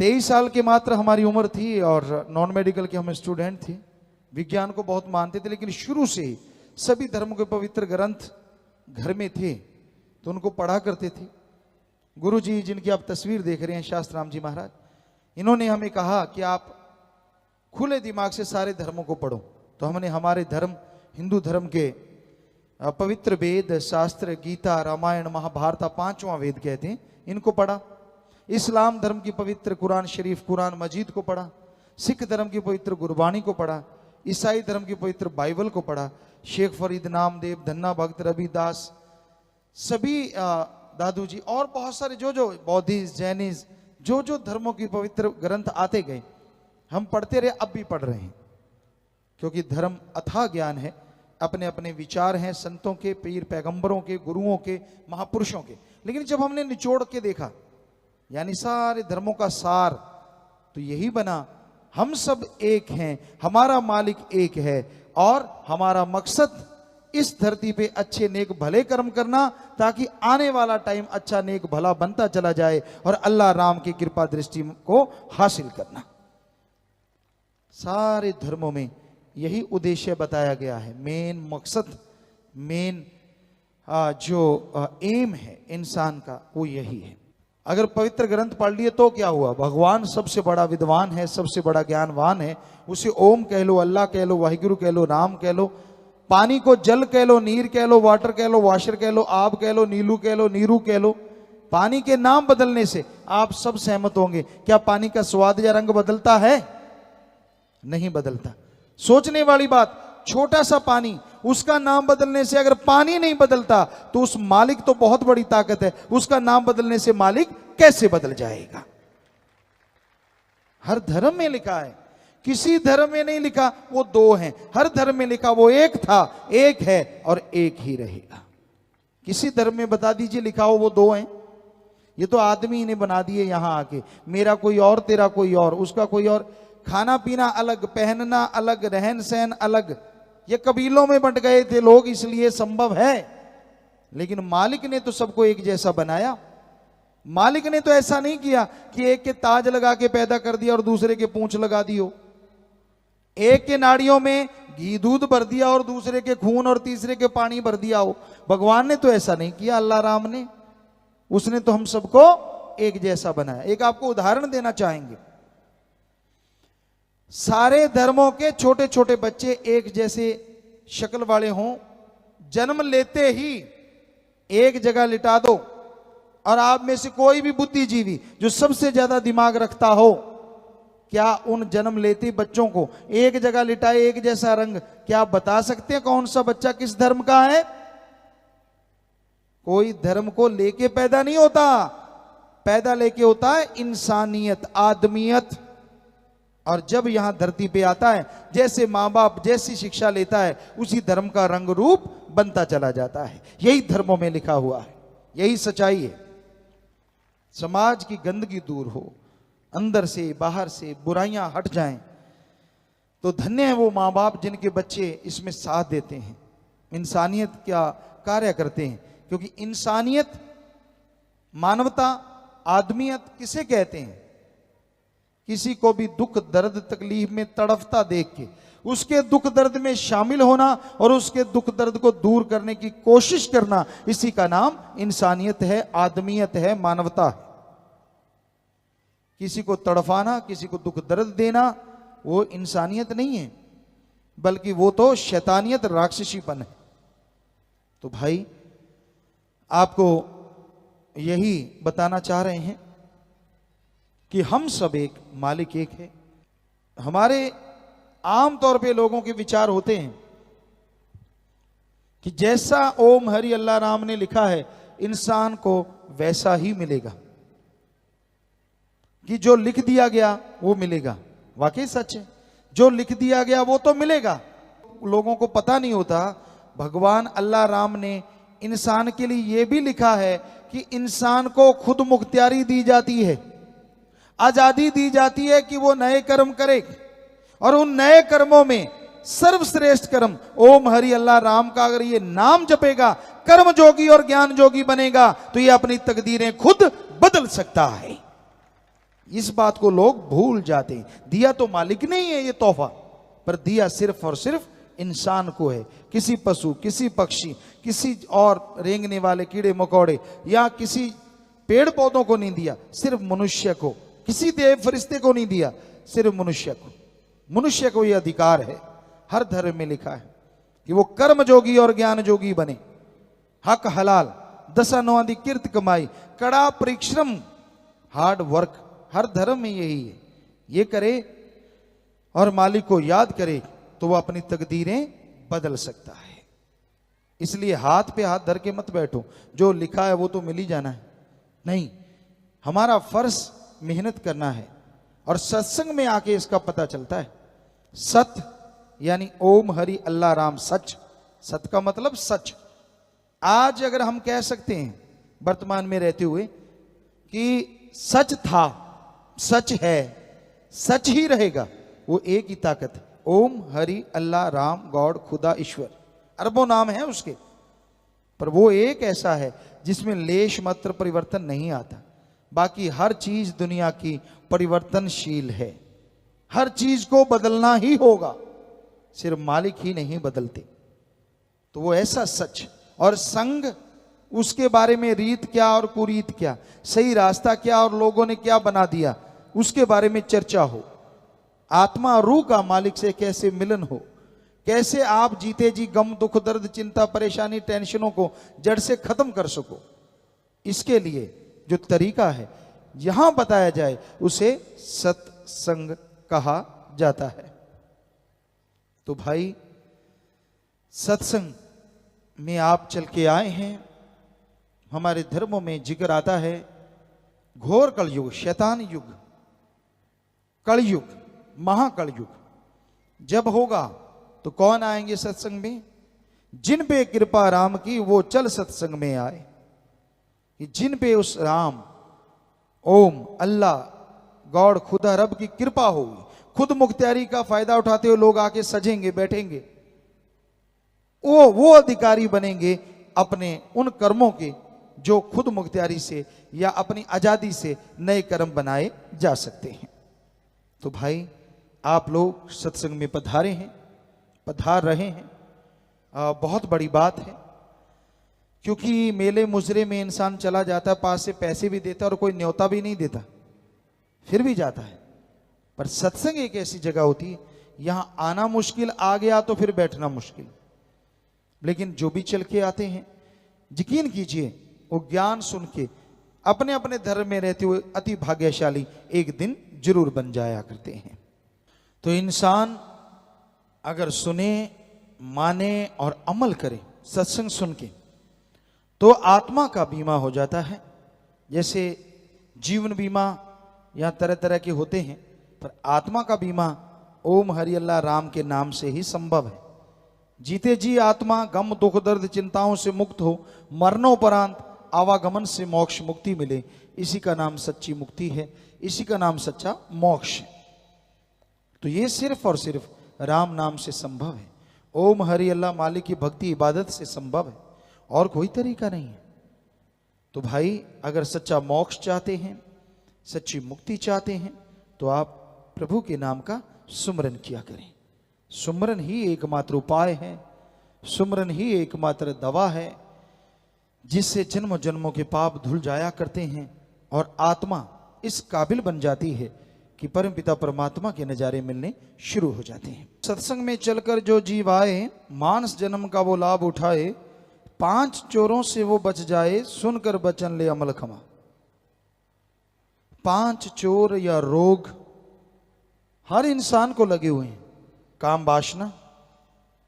23 साल की मात्र हमारी उम्र थी और नॉन मेडिकल के हम स्टूडेंट थे। विज्ञान को बहुत मानते थे, लेकिन शुरू से ही सभी धर्म के पवित्र ग्रंथ घर में थे तो उनको पढ़ा करते थे। गुरु जी जिनकी आप तस्वीर देख रहे हैं, शास्त्राम जी महाराज, इन्होंने हमें कहा कि आप खुले दिमाग से सारे धर्मों को पढ़ो। तो हमने हमारे धर्म, हिंदू धर्म के पवित्र वेद शास्त्र, गीता, रामायण, महाभारत, पांचवां वेद कहते हैं, इनको पढ़ा। इस्लाम धर्म की पवित्र कुरान शरीफ, कुरान मजीद को पढ़ा। सिख धर्म की पवित्र गुरबाणी को पढ़ा। ईसाई धर्म की पवित्र बाइबल को पढ़ा। शेख फरीद, नामदेव, धन्ना भक्त, रविदास, सभी दादू जी और बहुत सारे जो बौद्धिस्ट, जैनिस्ट, जो धर्मों की पवित्र ग्रंथ आते गए हम पढ़ते रहे, अब भी पढ़ रहे हैं, क्योंकि धर्म अथाह ज्ञान है, अपने अपने विचार हैं संतों के, पीर पैगंबरों के, गुरुओं के, महापुरुषों के। लेकिन जब हमने निचोड़ के देखा, यानी सारे धर्मों का सार, तो यही बना, हम सब एक हैं, हमारा मालिक एक है और हमारा मकसद इस धरती पे अच्छे नेक भले कर्म करना, ताकि आने वाला टाइम अच्छा नेक भला बनता चला जाए और अल्लाह राम की कृपा दृष्टि को हासिल करना। सारे धर्मों में यही उद्देश्य बताया गया है। मेन मकसद, मेन जो एम है इंसान का, वो यही है। अगर पवित्र ग्रंथ पढ़ लिए तो क्या हुआ? भगवान सबसे बड़ा विद्वान है, सबसे बड़ा ज्ञानवान है। उसे ओम कह लो, अल्लाह कह लो, वाहिगुरु कह लो, राम कह लो, पानी को जल कह लो, नीर कह लो, वाटर कह लो, वाशर कह लो, आब कह लो, नीलू कह लो, नीरू कह लो। पानी के नाम बदलने से आप सब सहमत होंगे, क्या पानी का स्वाद या रंग बदलता है? नहीं बदलता। सोचने वाली बात, छोटा सा पानी, उसका नाम बदलने से अगर पानी नहीं बदलता तो उस मालिक तो बहुत बड़ी ताकत है, उसका नाम बदलने से मालिक कैसे बदल जाएगा? हर धर्म में लिखा है, किसी धर्म में नहीं लिखा वो दो हैं, हर धर्म में लिखा वो एक था, एक है और एक ही रहेगा। किसी धर्म में बता दीजिए लिखा हो वो दो हैं। ये तो आदमी ने बना दिए यहां आके, मेरा कोई और, तेरा कोई और, उसका कोई और। खाना पीना अलग, पहनना अलग, रहन सहन अलग, ये कबीलों में बंट गए थे लोग, इसलिए संभव है। लेकिन मालिक ने तो सबको एक जैसा बनाया। मालिक ने तो ऐसा नहीं किया कि एक के ताज लगा के पैदा कर दिया और दूसरे के पूंछ लगा दी हो, एक के नाड़ियों में घी दूध भर दिया और दूसरे के खून और तीसरे के पानी भर दिया हो। भगवान ने तो ऐसा नहीं किया, अल्लाह राम ने, उसने तो हम सबको एक जैसा बनाया। एक आपको उदाहरण देना चाहेंगे, सारे धर्मों के छोटे छोटे बच्चे एक जैसे शक्ल वाले हों, जन्म लेते ही एक जगह लिटा दो और आप में से कोई भी बुद्धिजीवी जो सबसे ज्यादा दिमाग रखता हो, क्या उन जन्म लेते बच्चों को एक जगह लिटाए, एक जैसा रंग, क्या आप बता सकते हैं कौन सा बच्चा किस धर्म का है? कोई धर्म को लेके पैदा नहीं होता, पैदा लेके होता है इंसानियत, आदमियत। और जब यहां धरती पे आता है, जैसे मां बाप जैसी शिक्षा लेता है, उसी धर्म का रंग रूप बनता चला जाता है। यही धर्मों में लिखा हुआ है, यही सच्चाई है। समाज की गंदगी दूर हो, अंदर से बाहर से बुराइयां हट जाएं, तो धन्य है वो माँ बाप जिनके बच्चे इसमें साथ देते हैं, इंसानियत का कार्य करते हैं। क्योंकि इंसानियत, मानवता, आदमियत किसे कहते हैं? किसी को भी दुख दर्द तकलीफ में तड़फता देख के उसके दुख दर्द में शामिल होना और उसके दुख दर्द को दूर करने की कोशिश करना, इसी का नाम इंसानियत है, आदमियत है, मानवता है। किसी को तड़फाना, किसी को दुख दर्द देना, वो इंसानियत नहीं है, बल्कि वो तो शैतानियत, राक्षसीपन है। तो भाई आपको यही बताना चाह रहे हैं कि हम सब एक, मालिक एक है। हमारे आम तौर पे लोगों के विचार होते हैं कि जैसा ओम हरि अल्लाह राम ने लिखा है, इंसान को वैसा ही मिलेगा, कि जो लिख दिया गया वो मिलेगा। वाकई सच है, जो लिख दिया गया वो तो मिलेगा। लोगों को पता नहीं होता, भगवान अल्लाह राम ने इंसान के लिए यह भी लिखा है कि इंसान को खुद मुख्तियारी दी जाती है, आजादी दी जाती है कि वो नए कर्म करे, और उन नए कर्मों में सर्वश्रेष्ठ कर्म ओम हरि अल्लाह राम का अगर ये नाम जपेगा, कर्म जोगी और ज्ञान जोगी बनेगा, तो ये अपनी तकदीरें खुद बदल सकता है। इस बात को लोग भूल जाते हैं। दिया तो मालिक ने ही है ये तोहफा, पर दिया सिर्फ और सिर्फ इंसान को है। किसी पशु, किसी पक्षी, किसी और रेंगने वाले कीड़े मकोड़े या किसी पेड़ पौधों को नहीं दिया, सिर्फ मनुष्य को। किसी देव फरिश्ते को नहीं दिया, सिर्फ मनुष्य को। मनुष्य को यह अधिकार है, हर धर्म में लिखा है कि वो कर्म जोगी और ज्ञान जोगी बने। हक हलाल, दशानौआदि किर्त कमाई, कड़ा परिश्रम, हार्ड वर्क, हर धर्म में यही है। ये करे और मालिक को याद करे तो वो अपनी तकदीरें बदल सकता है। इसलिए हाथ पे हाथ धर के मत बैठो, जो लिखा है वो तो मिल ही जाना है। नहीं, हमारा फर्ज मेहनत करना है। और सत्संग में आके इसका पता चलता है। सत्य यानी ओम हरि अल्लाह राम, सच। सत्य का मतलब सच। आज अगर हम कह सकते हैं वर्तमान में रहते हुए कि सच था, सच है, सच ही रहेगा, वो एक ही ताकत है। ओम हरि अल्लाह राम गॉड खुदा ईश्वर, अरबों नाम है उसके, पर वो एक ऐसा है जिसमें लेश मात्र परिवर्तन नहीं आता। बाकी हर चीज दुनिया की परिवर्तनशील है, हर चीज को बदलना ही होगा, सिर्फ मालिक ही नहीं बदलते। तो वो ऐसा सच और संग, उसके बारे में रीत क्या और कुरीत क्या, सही रास्ता क्या और लोगों ने क्या बना दिया, उसके बारे में चर्चा हो। आत्मा और रूह का मालिक से कैसे मिलन हो, कैसे आप जीते जी गम दुख दर्द चिंता परेशानी टेंशनों को जड़ से खत्म कर सको, इसके लिए जो तरीका है यहां बताया जाए उसे सत्संग कहा जाता है। तो भाई, सत्संग में आप चल के आए हैं। हमारे धर्मों में जिक्र आता है घोर कलयुग, शैतान युग, कलयुग, महाकलयुग जब होगा तो कौन आएंगे सत्संग में? जिन पे कृपा राम की वो चल सत्संग में आए। जिन पे उस राम, ओम, अल्लाह, गॉड, खुदा, रब की कृपा होगी, खुद मुख्तियारी का फायदा उठाते हुए लोग आके सजेंगे, बैठेंगे, वो अधिकारी बनेंगे अपने उन कर्मों के जो खुद मुख्तियारी से या अपनी आजादी से नए कर्म बनाए जा सकते हैं। तो भाई, आप लोग सत्संग में पधारे हैं, पधार रहे हैं, बहुत बड़ी बात है। क्योंकि मेले मुजरे में इंसान चला जाता है, पास से पैसे भी देता है और कोई न्योता भी नहीं देता, फिर भी जाता है। पर सत्संग एक ऐसी जगह होती है, यहां आना मुश्किल, आ गया तो फिर बैठना मुश्किल। लेकिन जो भी चल के आते हैं, यकीन कीजिए वो ज्ञान सुन के अपने अपने धर्म में रहते हुए अति भाग्यशाली एक दिन जरूर बन जाया करते हैं। तो इंसान अगर सुने, माने और अमल करे सत्संग सुन के, तो आत्मा का बीमा हो जाता है। जैसे जीवन बीमा या तरह तरह के होते हैं, पर आत्मा का बीमा ओम हरि अल्लाह राम के नाम से ही संभव है। जीते जी आत्मा गम दुख दर्द चिंताओं से मुक्त हो, मरणोपरांत आवागमन से मोक्ष मुक्ति मिले, इसी का नाम सच्ची मुक्ति है, इसी का नाम सच्चा मोक्ष है। तो ये सिर्फ और सिर्फ राम नाम से संभव है। ओम हरि अल्लाह मालिक की भक्ति इबादत से संभव है, और कोई तरीका नहीं है। तो भाई, अगर सच्चा मोक्ष चाहते हैं, सच्ची मुक्ति चाहते हैं, तो आप प्रभु के नाम का सुमरन किया करें। सुमरन ही एकमात्र उपाय है, सुमरन ही एकमात्र दवा है, जिससे जन्म जन्मों के पाप धुल जाया करते हैं और आत्मा इस काबिल बन जाती है कि परमपिता परमात्मा के नजारे मिलने शुरू हो जाते हैं। सत्संग में चलकर जो जीव आए, मानस जन्म का वो लाभ उठाए, 5 चोरों से वो बच जाए, सुनकर बचन ले अमल खमा। 5 चोर या रोग हर इंसान को लगे हुए हैं। काम वासना,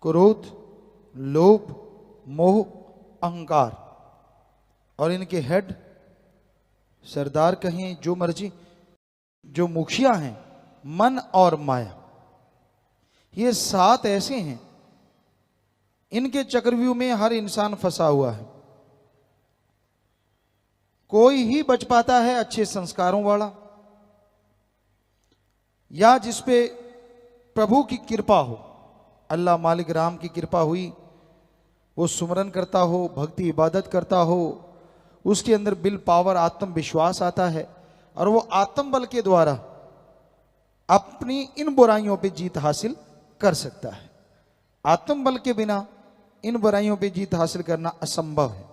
क्रोध, लोभ, मोह, अहंकार, और इनके हेड सरदार कहें जो मर्जी, जो मुखिया हैं, मन और माया, ये 7 ऐसे हैं, इनके चक्रव्यूह में हर इंसान फंसा हुआ है। कोई ही बच पाता है अच्छे संस्कारों वाला, या जिसपे प्रभु की कृपा हो, अल्लाह मालिक राम की कृपा हुई, वो सुमरन करता हो, भक्ति इबादत करता हो, उसके अंदर बिल पावर आत्मविश्वास आता है, और वो आत्म बल के द्वारा अपनी इन बुराइयों पे जीत हासिल कर सकता है। आत्म बल के बिना इन बुराइयों पे जीत हासिल करना असंभव है।